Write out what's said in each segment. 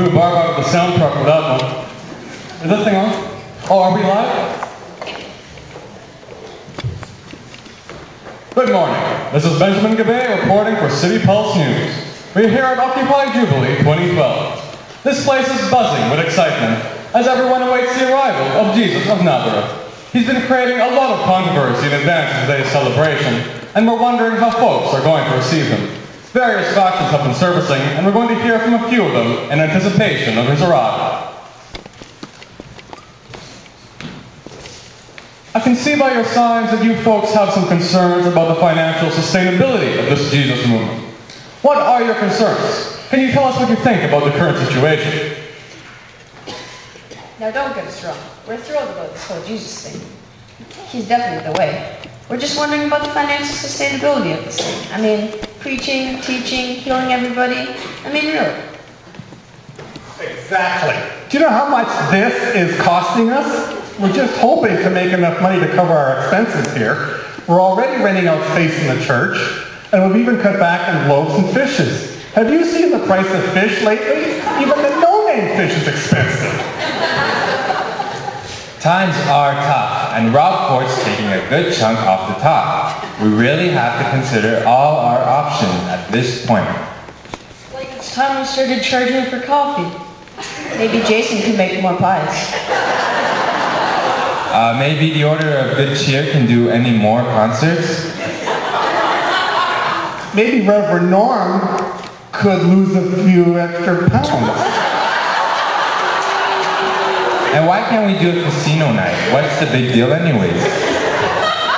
blew Barb out of the sound truck without one. Is this thing on? Oh, are we live? Good morning. This is Benjamin Gabay reporting for City Pulse News. We're here at Occupy Jubilee 2012. This place is buzzing with excitement as everyone awaits the arrival of Jesus of Nazareth. He's been creating a lot of controversy in advance of today's celebration, and we're wondering how folks are going to receive him. Various factions have been surfacing, and we're going to hear from a few of them in anticipation of his arrival. I can see by your signs that you folks have some concerns about the financial sustainability of this Jesus movement. What are your concerns? Can you tell us what you think about the current situation? Now don't get us wrong. We're thrilled about this whole Jesus thing. He's definitely the way. We're just wondering about the financial sustainability of this thing. I mean, preaching, teaching, healing everybody. I mean, really. Exactly. Do you know how much this is costing us? We're just hoping to make enough money to cover our expenses here. We're already renting out space in the church, and we've even cut back on loaves and fishes. Have you seen the price of fish lately? Even the no-name fish is expensive. Times are tough, and Rob Fort's taking a good chunk off the top. We really have to consider all our options at this point. Like it's time we started charging for coffee. Maybe Jason can make more pies. Maybe the Order of Good Cheer can do any more concerts? Maybe Reverend Norm could lose a few extra pounds. And why can't we do a casino night? What's the big deal anyways?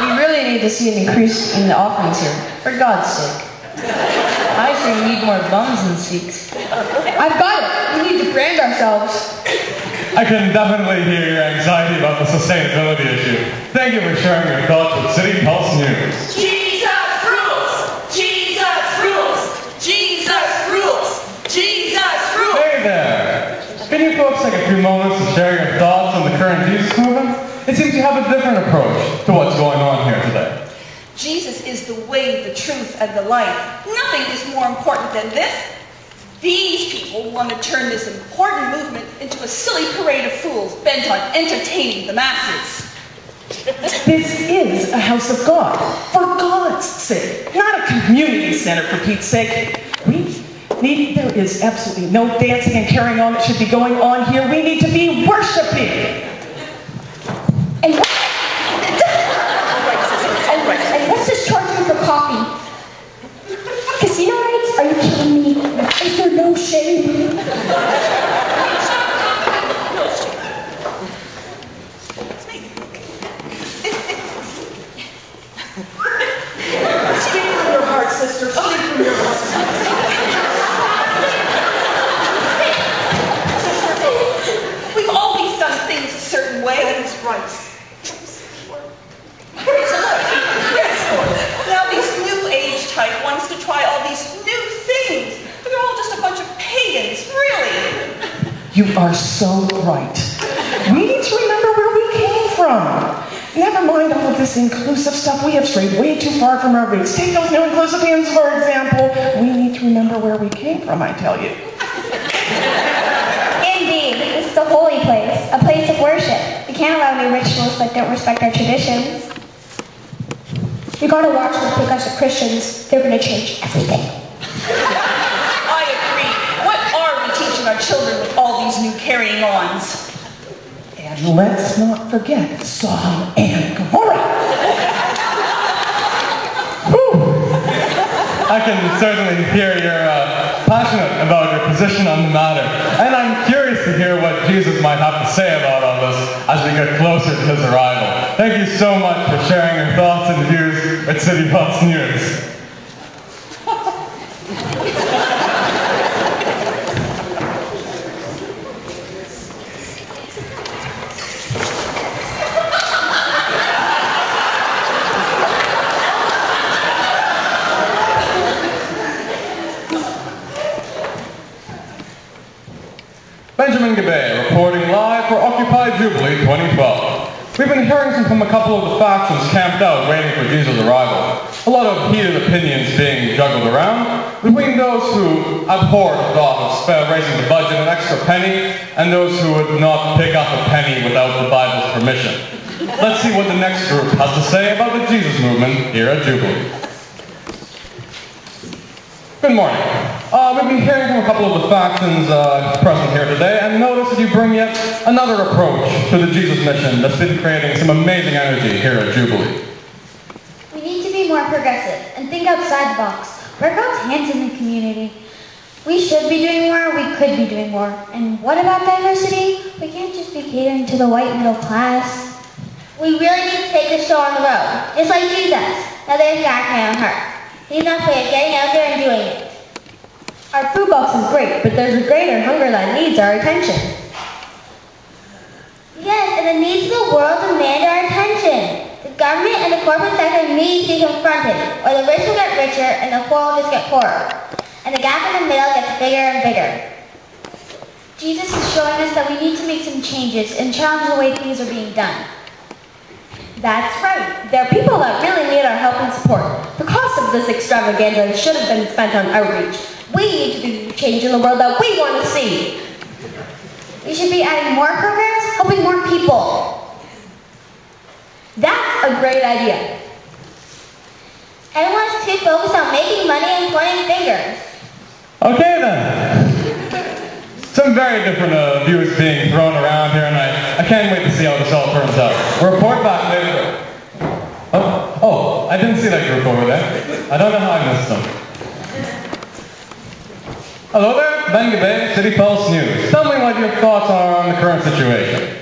We really need to see an increase in the offerings here, for God's sake. I say we need more bums and seats. I've got it! We need to brand ourselves. I can definitely hear your anxiety about the sustainability issue. Thank you for sharing your thoughts with City Pulse News. Jesus rules! Jesus rules! Jesus rules! Jesus rules! Hey there! Can you folks take a few moments to share your thoughts on the current Jesus movement? It seems you have a different approach to what's going on here today. Jesus is the way, the truth, and the life. Nothing is more important than this. These people want to turn this important movement into a silly parade of fools bent on entertaining the masses. This is a house of God, for God's sake, not a community center for Pete's sake. There is absolutely no dancing and carrying on that should be going on here. We need to be worshiping. And what's this charging for coffee? Casino nights? Are you kidding me? Is there no shame? Speak from your heart, sister. Speak from your heart. We've always done things a certain way. That is right. Now these new age type wants to try all these new things. But they're all just a bunch of pagans, really. You are so right. We need to remember where we came from. Never mind all of this inclusive stuff. We have strayed way too far from our roots. Take those new inclusive hymns, for example. We need to remember where we came from, I tell you. Indeed, this is a holy place, a place of worship. We can't allow any rituals that don't respect our traditions. We gotta watch them because the Christians, they're gonna change everything. I agree. What are we teaching our children with all these new carrying-ons? And let's not forget Sodom and Gomorrah. I can certainly hear you're passionate about your position on the matter. And I'm curious to hear what Jesus might have to say about all this as we get closer to his arrival. Thank you so much for sharing your thoughts and views with City Pulse News. Benjamin Gabay reporting live for Occupy Jubilee 2012. We've been hearing from a couple of the factions camped out waiting for Jesus' arrival. A lot of heated opinions being juggled around between those who abhor the thought of raising the budget an extra penny and those who would not pick up a penny without the Bible's permission. Let's see what the next group has to say about the Jesus movement here at Jubilee. Good morning. We've been hearing from a couple of the factions present here today and noticed that you bring yet another approach to the Jesus mission that's been creating some amazing energy here at Jubilee. We need to be more progressive and think outside the box. We're God's hands in the community. We should be doing more, we could be doing more. And what about diversity? We can't just be catering to the white middle class. We really need to take the show on the road, just like Jesus. Now there's back my own heart. He's not afraid of getting out there and doing it. Our food box is great, but there's a greater hunger that needs our attention. Yes, and the needs of the world demand our attention. The government and the corporate sector need to be confronted, or the rich will get richer and the poor will just get poorer. And the gap in the middle gets bigger and bigger. Jesus is showing us that we need to make some changes and challenge the way things are being done. That's right. There are people that really need our help and support. The cost of this extravaganza should have been spent on outreach. We need to be the change in the world that we want to see. We should be adding more programs, helping more people. That's a great idea. Everyone's too focused on making money and pointing fingers. Okay then. Some very different views being thrown around here, and I can't wait to see how this all turns out. We'll report back later. Oh, I didn't see that group over there. I don't know how I missed them. Hello there, Ben Gabay, City Pulse News. Tell me what your thoughts are on the current situation.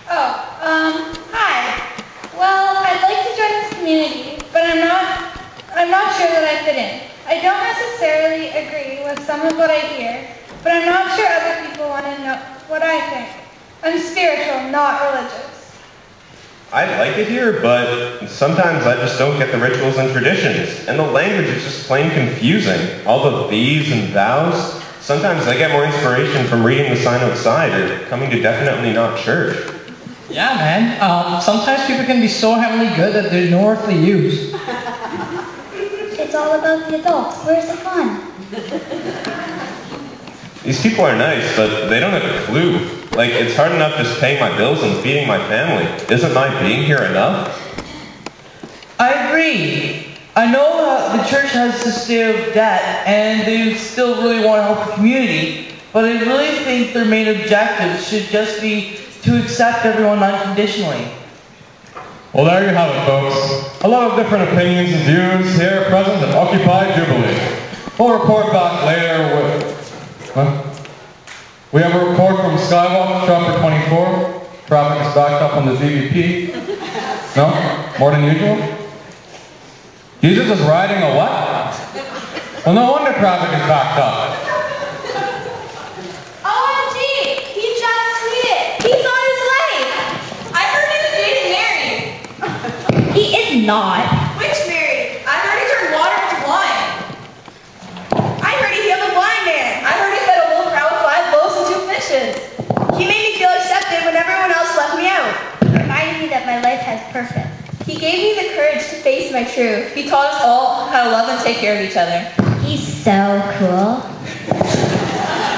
Hi. Well, I'd like to join this community, but I'm not sure that I fit in. I don't necessarily agree with some of what I hear, but I'm not sure other people want to know what I think. I'm spiritual, not religious. I like it here, but sometimes I just don't get the rituals and traditions. And the language is just plain confusing. All the these and thous. Sometimes I get more inspiration from reading the sign outside or coming to Definitely Not Church. Yeah, man. Sometimes people can be so heavenly good that they're no earthly use. It's all about the adults. Where's the fun? These people are nice, but they don't have a clue. Like, it's hard enough just paying my bills and feeding my family. Isn't my being here enough? I agree. I know that the church has to stay of debt, and they still really want to help the community, but I really think their main objective should just be to accept everyone unconditionally. Well, there you have it, folks. A lot of different opinions and views here present at Occupy Jubilee. We'll report back later with... We have a report from Skywalk, chapter 24. Traffic is backed up on the DVP. No? More than usual? Jesus is riding a what? Well, no wonder traffic is backed up. OMG! He just tweeted! He's on his way! I heard he was dating Mary! He is not. Which Mary? I heard he turned water into wine. I heard he healed a blind man. I heard he fed a whole crowd with 5 loaves and 2 fishes. He made me feel accepted when everyone else left me out. Reminding me that my life has purpose. He gave me the courage to face my truth. He taught us all how to love and take care of each other. He's so cool.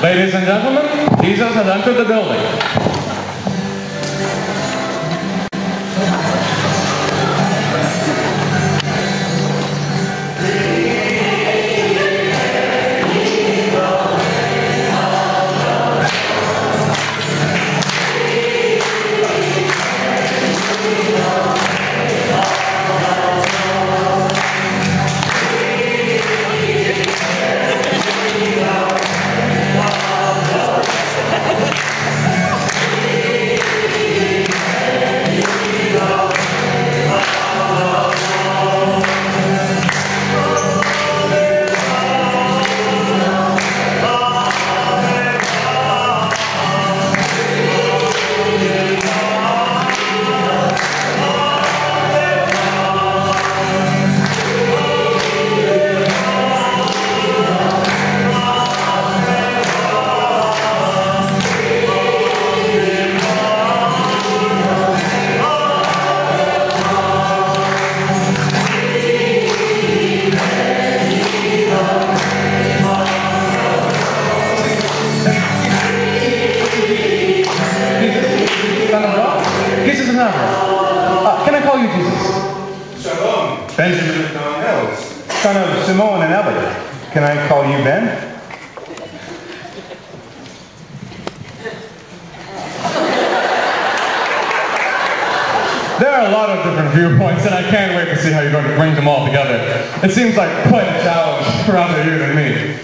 Ladies and gentlemen, Jesus has entered the building. Benjamin Donnell, son of Simone and Ellie. Can I call you Ben? There are a lot of different viewpoints, and I can't wait to see how you're going to bring them all together. It seems like quite a challenge for rather you than me.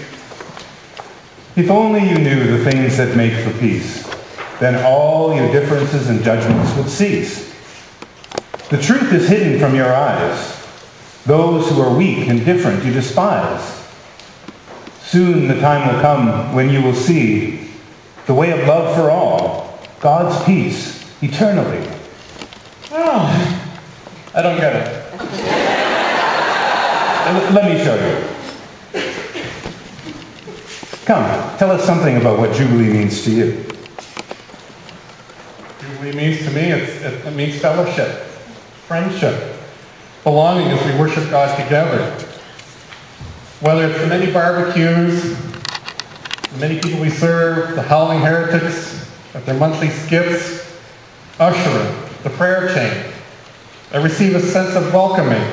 If only you knew the things that make for peace, then all your differences and judgments would cease. The truth is hidden from your eyes. Those who are weak and different you despise. Soon the time will come when you will see the way of love for all, God's peace eternally. Oh, I don't get it. Let me show you. Come, tell us something about what Jubilee means to you. Jubilee means to me, it means fellowship, friendship, belonging as we worship God together. Whether it's the many barbecues, the many people we serve, the howling heretics at their monthly skits, ushering, the prayer chain, I receive a sense of welcoming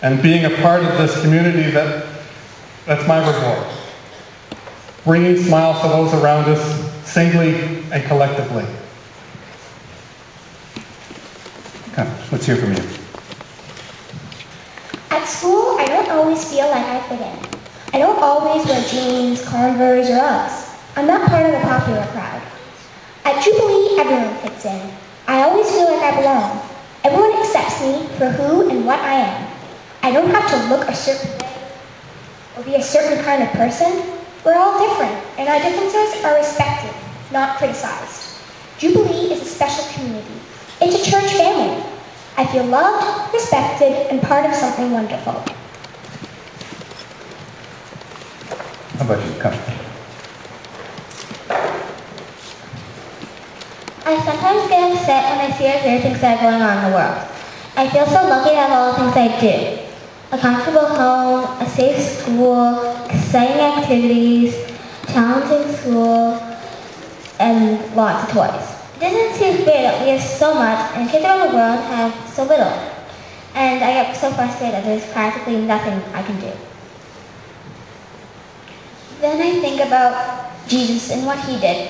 and being a part of this community that's my reward. Bringing smiles to those around us, singly and collectively. Come, let's hear from you. At school, I don't always feel like I fit in. I don't always wear jeans, Converse, or Uggs. I'm not part of the popular crowd. At Jubilee, everyone fits in. I always feel like I belong. Everyone accepts me for who and what I am. I don't have to look a certain way or be a certain kind of person. We're all different, and our differences are respected, not criticized. Jubilee is a special community. It's a church family. I feel loved, respected, and part of something wonderful. How about you? Come. I sometimes get upset when I see or hear things that are going on in the world. I feel so lucky to have all the things I do. A comfortable home, a safe school, exciting activities, talented school, and lots of toys. It doesn't seem fair that we have so much and kids around the world have so little. And I get so frustrated that there's practically nothing I can do. Then I think about Jesus and what he did.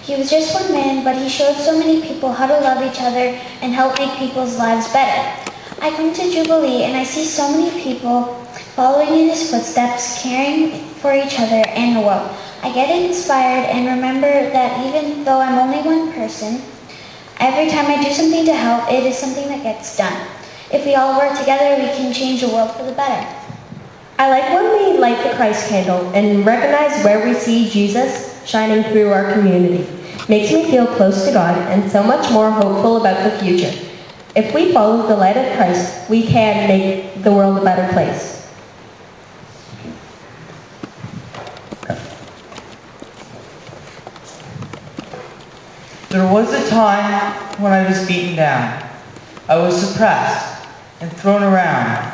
He was just one man, but he showed so many people how to love each other and help make people's lives better. I come to Jubilee and I see so many people following in his footsteps, caring for each other and the world. I get inspired and remember that even though I'm only one person, every time I do something to help, it is something that gets done. If we all work together, we can change the world for the better. I like when we light the Christ candle and recognize where we see Jesus shining through our community. Makes me feel close to God and so much more hopeful about the future. If we follow the light of Christ, we can make the world a better place. There was a time when I was beaten down. I was suppressed and thrown around.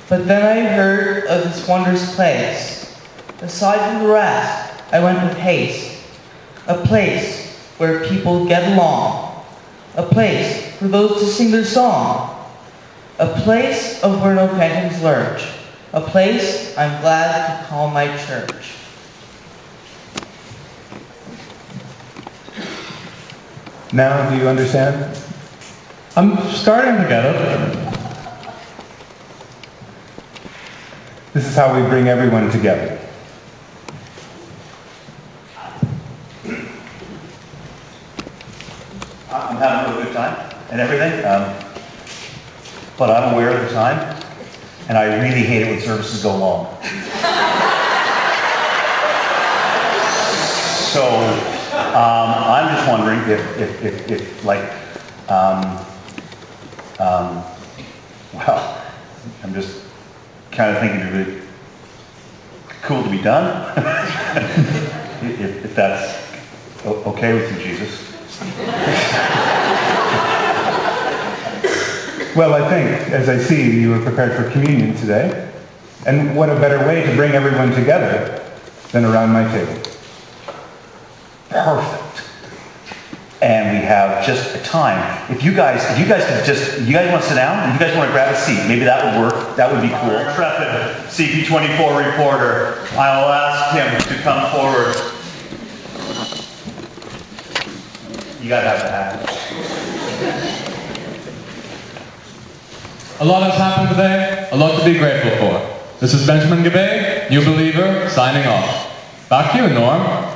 But then I heard of this wondrous place. Aside from the rest, I went with haste. A place where people get along. A place for those to sing their song. A place of where no phantoms lurch. A place I'm glad to call my church. Now, do you understand? I'm starting to get it. This is how we bring everyone together. I'm having a really good time and everything, but I'm aware of the time, and I really hate it when services go long. So I'm just wondering if well, I'm just kind of thinking it'd be really cool to be done, if that's okay with you, Jesus. Well, I think, as I see, you were prepared for communion today. And what a better way to bring everyone together than around my table. Perfect. And we have just a time. If you guys want to sit down, if you guys want to grab a seat, maybe that would work. That would be cool. Our intrepid CP24 reporter, I will ask him to come forward. You gotta have the hat. A lot has happened today, a lot to be grateful for. This is Benjamin Gabay, New Believer, signing off. Back to you, Norm.